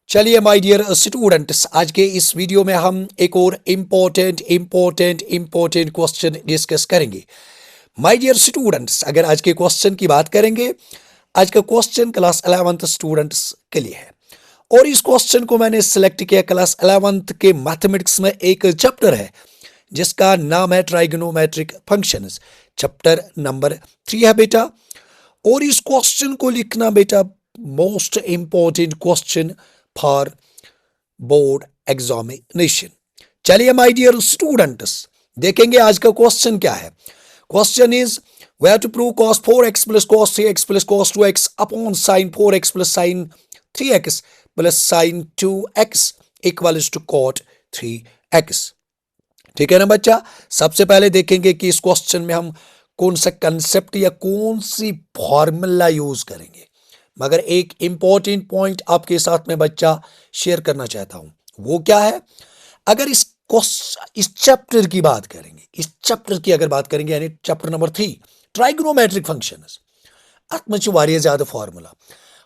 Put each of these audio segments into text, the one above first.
चलिए my dear students, आज के इस वीडियो में हम एक और इम्पोर्टेंट क्वेश्चन डिस्कस करेंगे। माय डियर स्टूडेंट्स, अगर आज के क्वेश्चन की बात करेंगे, आज का क्वेश्चन क्लास 11th स्टूडेंट्स के लिए है और इस क्वेश्चन को मैंने सिलेक्ट किया क्लास 11th के मैथमेटिक्स में एक चैप्टर है जिसका नाम है ट्राइगोनोमेट्रिक फंक्शंस। चैप्टर नंबर 3 है बेटा, और इस क्वेश्चन को लिखना बेटा most important question for board examination. चलिए माय डियर स्टूडेंट्स, देखेंगे आज का क्वेश्चन क्या है। Question is we have to prove cos 4x plus cos 3x plus cos 2x upon sin 4x plus sin 3x plus sin 2x equals to cot 3x। ठीक है ना बच्चा। सबसे पहले देखेंगे कि इस क्वेश्चन में हम कौन सा कंसेप्ट या कौन सी फॉर्मूला यूज करेंगे, मगर एक इंपॉर्टेंट पॉइंट आपके साथ में बच्चा शेयर करना चाहता हूं। वो क्या है, अगर इस चैप्टर की बात करेंगे, इस चैप्टर की अगर बात करेंगे यानी चैप्टर नंबर 3 ट्राइगोनोमेट्रिक फंक्शंस, अत में वारिया ज्यादा फार्मूला,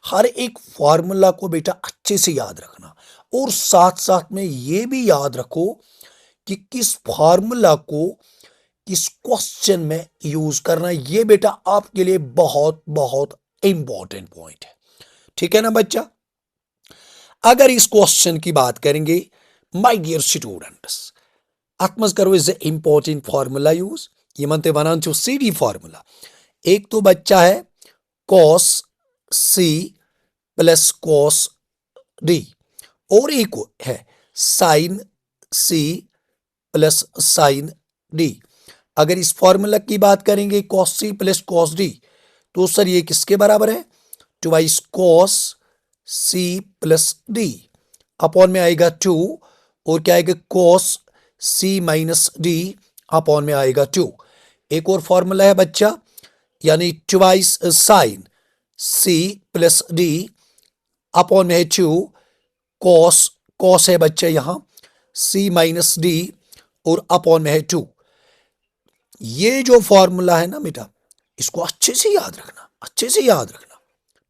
हर एक फार्मूला को बेटा अच्छे से याद रखना और साथ साथ में ये भी याद रखो कि किस फार्मूला को किस क्वेश्चन में यूज करना। ये बेटा आपके लिए बहुत बहुत इंपॉर्टेंट पॉइंट है। ठीक है ना बच्चा। अगर इस क्वेश्चन की बात करेंगे माय डियर स्टूडेंट्स, अतमज करो इज इंपॉर्टेंट फार्मूला यूज। ये मनते वनान छो सीडी फार्मूला। एक तो बच्चा है cos c plus cos d और एक है sin c plus sin d। अगर इस फॉर्मूला की बात करेंगे cos c plus cos d, तो सर ये किसके बराबर है, twice cos c plus d upon में आएगा 2 और क्या आएगा cos c minus d upon में आएगा 2। एक और फॉर्मूला है बच्चा, यानी twice sin c plus d upon में है 2 cos है बच्चा यहां c माइनस d और अपॉन में है 2। ये जो फॉर्मूला है ना बेटा, इसको अच्छे से याद रखना, अच्छे से याद रखना।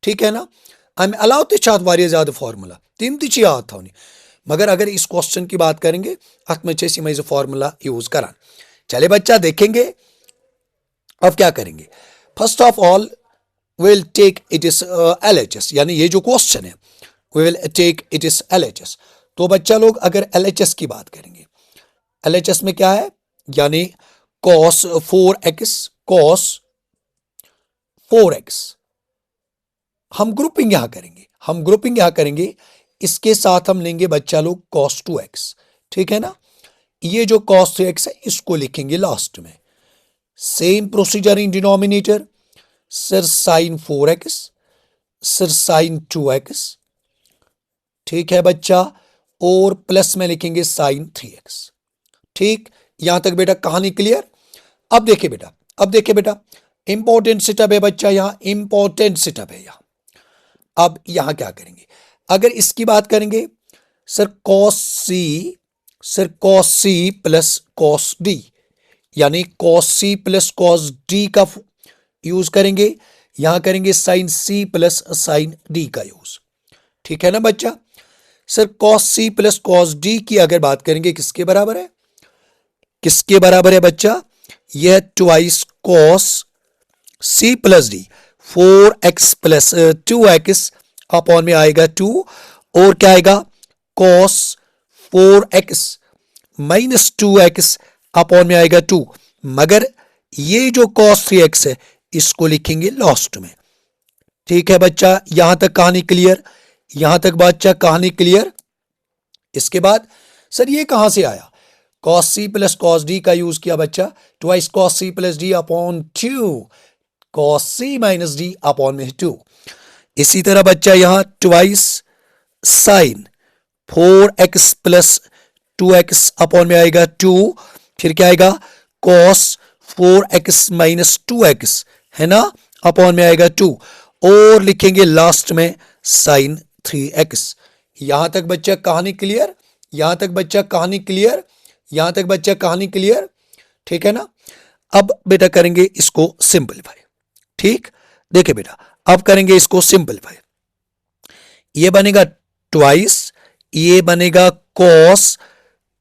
ठीक है ना। हम अलाउ तछात वारिया ज्यादा फॉर्मूला तीन तिच याद था उन्हें, मगर अगर इस क्वेश्चन की बात करेंगे अत में चेसी में फॉर्मूला यूज करा। चले बच्चा देखेंगे अब क्या करेंगे। First of all will take it is LHS, यानी ये जो क्वेश्चन है we will take it is LHS। तो बच्चा लोग अगर LHS की बात करेंगे, LHS में क्या है, यानी cos 4x हम ग्रुपिंग यहां करेंगे, इसके साथ हम लेंगे बच्चा लोग cos 2x। ठीक है ना। ये जो cos 3x है इसको लिखेंगे लास्ट में। Same procedure in denominator, sir sin 4x, sir sin 2x। ठीक है बच्चा, और प्लस में लिखेंगे sin 3x। ठीक, यहां तक बेटा कहानी क्लियर। अब देखिए बेटा इंपॉर्टेंट सेटअप है बच्चा, यहां इंपॉर्टेंट सेटअप है यहां। अब यहां क्या करेंगे, अगर इसकी बात करेंगे sir cos c plus cos d, यानी cos c plus cos d का यूज करेंगे, यहां करेंगे sin c plus sin d का यूज। ठीक है ना बच्चा। Sir cos c plus cos d की अगर बात करेंगे किसके बराबर है, किसके बराबर है बच्चा, यह twice cos c plus d 4x plus 2x upon में आएगा 2 और क्या आएगा cos 4x minus 2x upon में आएगा 2। मगर ये जो cos 3x है इसको लिखेंगे लास्ट में। ठीक है बच्चा, यहां तक कहानी क्लियर, यहां तक बच्चा कहानी क्लियर। इसके बाद सर ये कहां से आया, cos c plus cos d का यूज किया बच्चा, twice cos c plus d upon 2 cos c minus d upon में 2। इसी तरह बच्चा यहां twice sin 4x plus 2x upon में आएगा 2, फिर क्या आएगा cos 4x माइनस 2x है ना अपॉन में आएगा 2 और लिखेंगे लास्ट में sin 3x। यहां तक बच्चा कहानी क्लियर, यहां तक बच्चा कहानी क्लियर, यहां तक बच्चा कहानी क्लियर। ठीक है ना। अब बेटा करेंगे इसको सिंपलीफाई। ठीक, देखिए बेटा अब करेंगे इसको सिंपलीफाई। ये बनेगा ट्वाइस ये बनेगा cos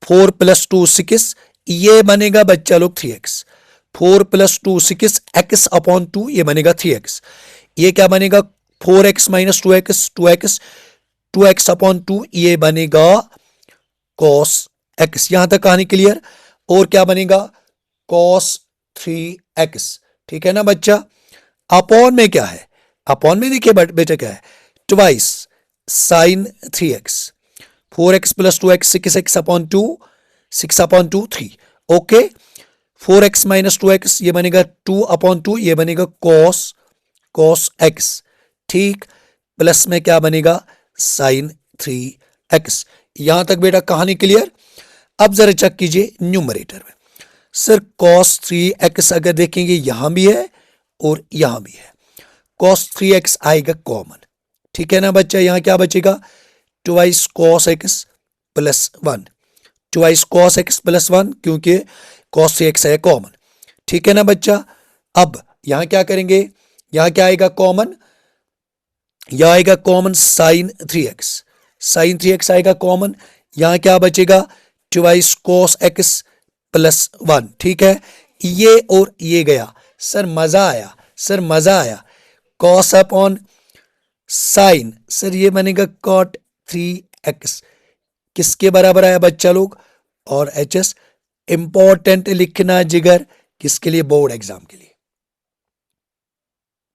4 + 2 6, ये बनेगा बच्चा लोग 3x। 4 + 2 6 x/2 ये बनेगा 3x। ये क्या बनेगा 4x - 2x 2x 2x/2 ये बनेगा cos x। यहां तक कहानी क्लियर। और क्या बनेगा cos 3x। ठीक है ना बच्चा। अपॉन में क्या है, अपॉन में देखिए बेटा क्या है, twice sin 3x। 4x + 2x 6x/2 6/2 3। Okay 4x - 2x ये बनेगा 2/2, ये बनेगा cos x। ठीक, प्लस में क्या बनेगा sin 3x। यहां तक बेटा कहानी क्लियर। अब जरा चेक कीजिए न्यूमरेटर में। सर cos 3x अगर देखेंगे यहां भी है और यहां भी है, cos 3x आएगा कॉमन। ठीक है ना बच्चा। यहां क्या बचेगा twice cos x + 1, twice cos x + 1 क्योंकि cos 3x है कॉमन। ठीक है ना बच्चा। अब यहां क्या करेंगे, यहां क्या आएगा कॉमन, यहां आएगा common sin 3x, sin 3x आएगा कॉमन। यहां क्या बचेगा ट्वाइस cos x + 1। ठीक है, ये और ये गया। सर मजा आया, सर मजा आया। cos अपॉन sin, सर ये बनेगा cot 3x। किसके बराबर आया बच्चा लोग, और HS इंपॉर्टेंट लिखना जिगर, किसके लिए, बोर्ड एग्जाम के लिए।